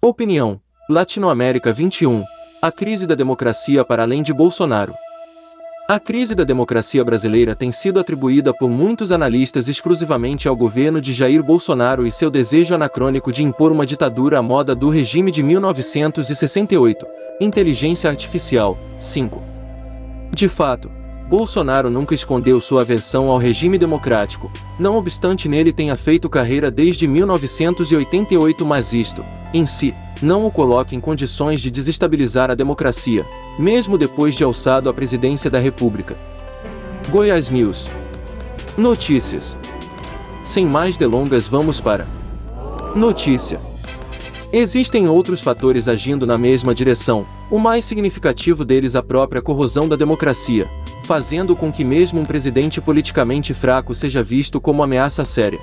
Opinião: Latinoamérica 21. A crise da democracia para além de Bolsonaro. A crise da democracia brasileira tem sido atribuída por muitos analistas exclusivamente ao governo de Jair Bolsonaro e seu desejo anacrônico de impor uma ditadura à moda do regime de 1968. Inteligência Artificial. 5. De fato, Bolsonaro nunca escondeu sua aversão ao regime democrático, não obstante nele tenha feito carreira desde 1988, mas isto, em si, não o coloca em condições de desestabilizar a democracia, mesmo depois de alçado à presidência da República. Goiás News. Notícias. Sem mais delongas, vamos para notícia. Existem outros fatores agindo na mesma direção, o mais significativo deles a própria corrosão da democracia, fazendo com que mesmo um presidente politicamente fraco seja visto como ameaça séria.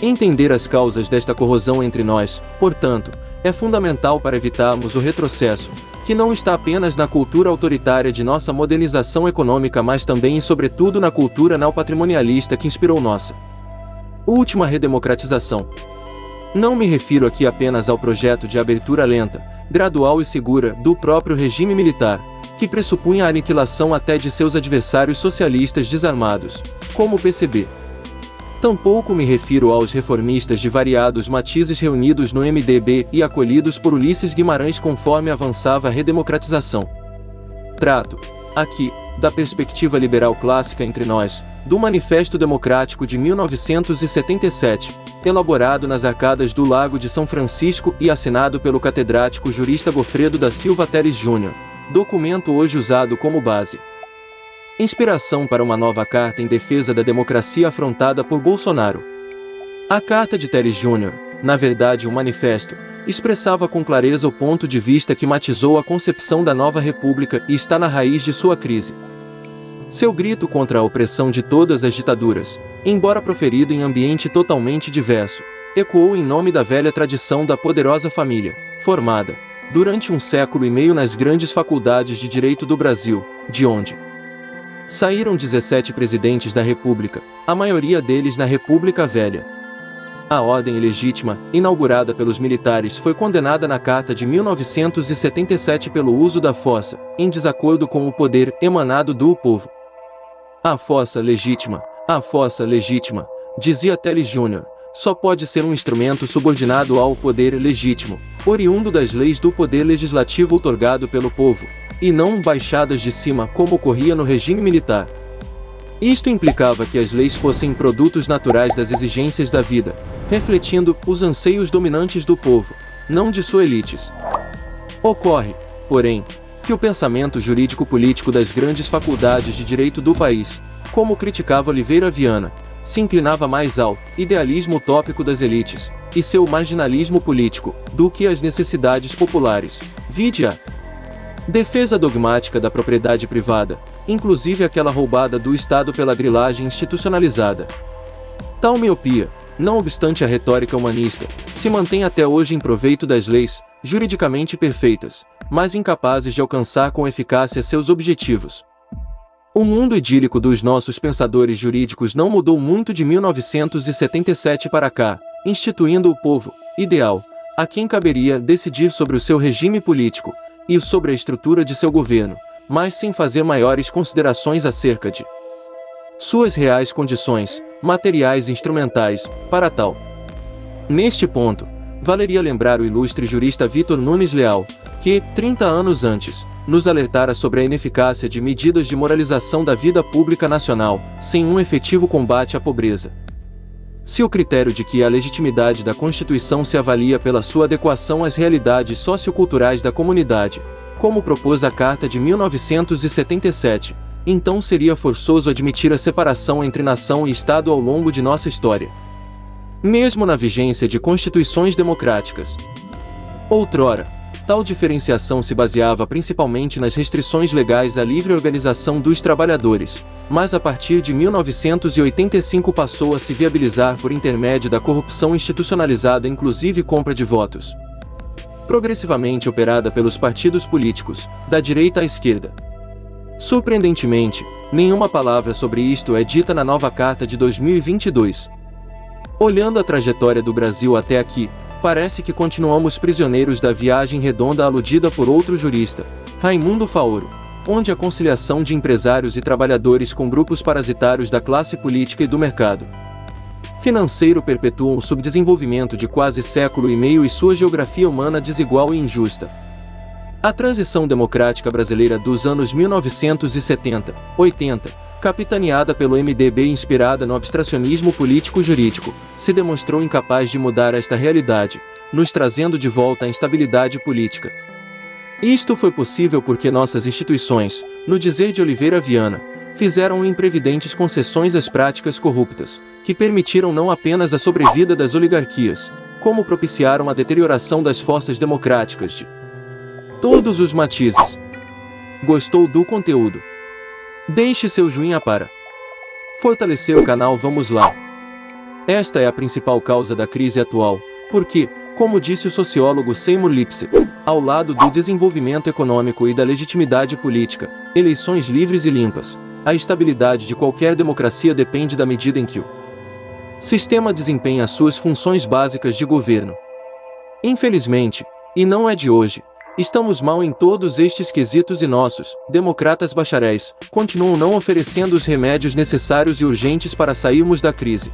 Entender as causas desta corrosão entre nós, portanto, é fundamental para evitarmos o retrocesso, que não está apenas na cultura autoritária de nossa modernização econômica, mas também e sobretudo na cultura neopatrimonialista que inspirou nossa última redemocratização. Não me refiro aqui apenas ao projeto de abertura lenta, gradual e segura do próprio regime militar, que pressupunha a aniquilação até de seus adversários socialistas desarmados, como o PCB. Tampouco me refiro aos reformistas de variados matizes reunidos no MDB e acolhidos por Ulisses Guimarães conforme avançava a redemocratização. Trato, aqui, da perspectiva liberal clássica entre nós, do Manifesto Democrático de 1977, elaborado nas arcadas do Lago de São Francisco e assinado pelo catedrático jurista Gofredo da Silva Teles Júnior, documento hoje usado como base. Inspiração para uma nova carta em defesa da democracia afrontada por Bolsonaro. A carta de Teles Júnior, na verdade um manifesto, expressava com clareza o ponto de vista que matizou a concepção da nova república e está na raiz de sua crise. Seu grito contra a opressão de todas as ditaduras, embora proferido em ambiente totalmente diverso, ecoou em nome da velha tradição da poderosa família, formada, durante um século e meio nas grandes faculdades de direito do Brasil, de onde saíram 17 presidentes da República, a maioria deles na República Velha. A ordem ilegítima, inaugurada pelos militares, foi condenada na Carta de 1977 pelo uso da força, em desacordo com o poder emanado do povo. A força legítima, dizia Teles Júnior, só pode ser um instrumento subordinado ao poder legítimo, oriundo das leis do poder legislativo outorgado pelo povo, e não baixadas de cima como ocorria no regime militar. Isto implicava que as leis fossem produtos naturais das exigências da vida, refletindo os anseios dominantes do povo, não de suas elites. Ocorre, porém, que o pensamento jurídico-político das grandes faculdades de direito do país, como criticava Oliveira Viana, se inclinava mais ao idealismo utópico das elites, e seu marginalismo político, do que às necessidades populares. Vide a defesa dogmática da propriedade privada, inclusive aquela roubada do Estado pela grilagem institucionalizada. Tal miopia, não obstante a retórica humanista, se mantém até hoje em proveito das leis, juridicamente perfeitas, mas incapazes de alcançar com eficácia seus objetivos. O mundo idílico dos nossos pensadores jurídicos não mudou muito de 1977 para cá, instituindo o povo ideal, a quem caberia decidir sobre o seu regime político, e sobre a estrutura de seu governo, mas sem fazer maiores considerações acerca de suas reais condições, materiais e instrumentais, para tal. Neste ponto, valeria lembrar o ilustre jurista Vitor Nunes Leal, que, 30 anos antes, nos alertara sobre a ineficácia de medidas de moralização da vida pública nacional, sem um efetivo combate à pobreza. Se o critério de que a legitimidade da Constituição se avalia pela sua adequação às realidades socioculturais da comunidade, como propôs a Carta de 1977, então seria forçoso admitir a separação entre nação e Estado ao longo de nossa história, mesmo na vigência de constituições democráticas. Outrora, tal diferenciação se baseava principalmente nas restrições legais à livre organização dos trabalhadores, mas a partir de 1985 passou a se viabilizar por intermédio da corrupção institucionalizada, inclusive compra de votos, progressivamente operada pelos partidos políticos, da direita à esquerda. Surpreendentemente, nenhuma palavra sobre isto é dita na nova Carta de 2022. Olhando a trajetória do Brasil até aqui, parece que continuamos prisioneiros da viagem redonda aludida por outro jurista, Raimundo Faoro, onde a conciliação de empresários e trabalhadores com grupos parasitários da classe política e do mercado financeiro perpetuam o subdesenvolvimento de quase século e meio e sua geografia humana desigual e injusta. A transição democrática brasileira dos anos 1970, 80, capitaneada pelo MDB e inspirada no abstracionismo político-jurídico, se demonstrou incapaz de mudar esta realidade, nos trazendo de volta a instabilidade política. Isto foi possível porque nossas instituições, no dizer de Oliveira Viana, fizeram imprevidentes concessões às práticas corruptas, que permitiram não apenas a sobrevida das oligarquias, como propiciaram a deterioração das forças democráticas de todos os matizes. Gostou do conteúdo? Deixe seu joinha para fortalecer o canal. Vamos lá! Esta é a principal causa da crise atual, porque, como disse o sociólogo Seymour Lipset, ao lado do desenvolvimento econômico e da legitimidade política, eleições livres e limpas, a estabilidade de qualquer democracia depende da medida em que o sistema desempenha suas funções básicas de governo. Infelizmente, e não é de hoje, estamos mal em todos estes quesitos e nossos, democratas bacharéis, continuam não oferecendo os remédios necessários e urgentes para sairmos da crise.